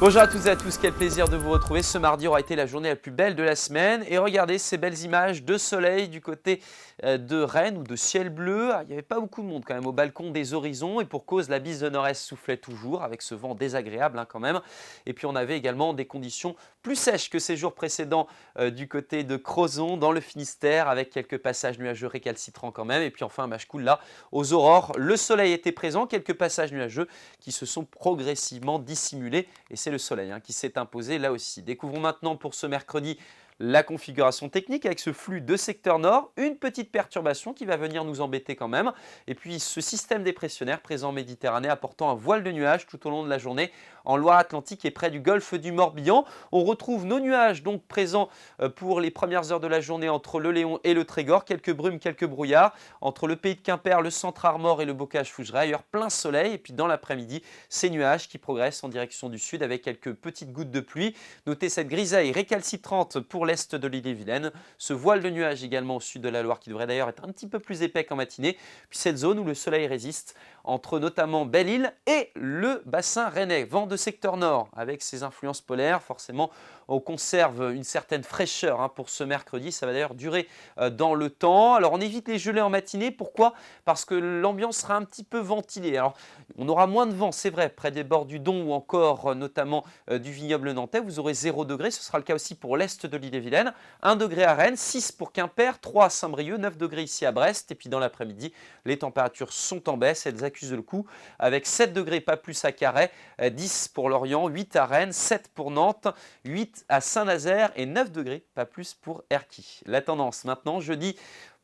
Bonjour à toutes et à tous, quel plaisir de vous retrouver. Ce mardi aura été la journée la plus belle de la semaine et regardez ces belles images de soleil du côté de Rennes ou de ciel bleu. Il n'y avait pas beaucoup de monde quand même au balcon des horizons et pour cause la bise de nord-est soufflait toujours avec ce vent désagréable quand même. Et puis on avait également des conditions plus sèches que ces jours précédents du côté de Crozon dans le Finistère avec quelques passages nuageux récalcitrants quand même. Et puis enfin un match cool là aux aurores. Le soleil était présent, quelques passages nuageux qui se sont progressivement dissimulés et c'est le soleil qui s'est imposé là aussi. Découvrons maintenant pour ce mercredi la configuration technique avec ce flux de secteur nord, une petite perturbation qui va venir nous embêter quand même, et puis ce système dépressionnaire présent en Méditerranée apportant un voile de nuages tout au long de la journée en Loire-Atlantique et près du golfe du Morbihan. On retrouve nos nuages donc présents pour les premières heures de la journée entre le Léon et le Trégor, quelques brumes, quelques brouillards, entre le pays de Quimper, le centre Armor et le Bocage-Fougeray, ailleurs plein soleil, et puis dans l'après-midi, ces nuages qui progressent en direction du sud avec quelques petites gouttes de pluie. Notez cette grisaille récalcitrante pour l'est de l'île-et-Vilaine, ce voile de nuages également au sud de la Loire qui devrait d'ailleurs être un petit peu plus épais qu'en matinée, puis cette zone où le soleil résiste entre notamment Belle-Île et le bassin rennais. Vent de secteur nord avec ses influences polaires, forcément on conserve une certaine fraîcheur pour ce mercredi, ça va d'ailleurs durer dans le temps. Alors on évite les gelées en matinée, pourquoi? Parce que l'ambiance sera un petit peu ventilée. Alors on aura moins de vent, c'est vrai, près des bords du Don ou encore notamment du vignoble nantais, vous aurez 0 degré, ce sera le cas aussi pour l'est de l'île-et-Vilaine, 1 degré à Rennes, 6 pour Quimper, 3 à Saint-Brieuc, 9 degrés ici à Brest, et puis dans l'après-midi, les températures sont en baisse, elles accusent le coup, avec 7 degrés pas plus à Carhaix, 10 pour Lorient, 8 à Rennes, 7 pour Nantes, 8 à Saint-Nazaire et 9 degrés pas plus pour Erquy. La tendance maintenant, jeudi,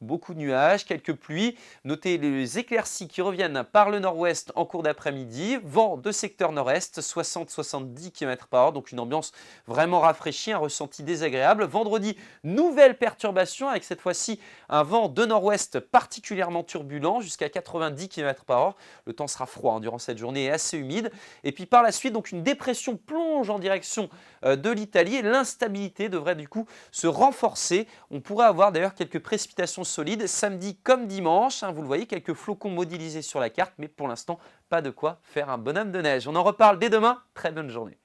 beaucoup de nuages, quelques pluies. Notez les éclaircies qui reviennent par le nord-ouest en cours d'après-midi. Vent de secteur nord-est, 60-70 km/h, donc une ambiance vraiment rafraîchie, un ressenti désagréable. Vendredi, nouvelle perturbation avec cette fois-ci un vent de nord-ouest particulièrement turbulent jusqu'à 90 km/h. Le temps sera froid durant cette journée et assez humide. Et puis par la suite, donc une dépression plonge en direction de l'Italie et l'instabilité devrait du coup se renforcer. On pourrait avoir d'ailleurs quelques précipitations solides samedi comme dimanche. Vous le voyez, quelques flocons modélisés sur la carte, mais pour l'instant, pas de quoi faire un bonhomme de neige. On en reparle dès demain. Très bonne journée.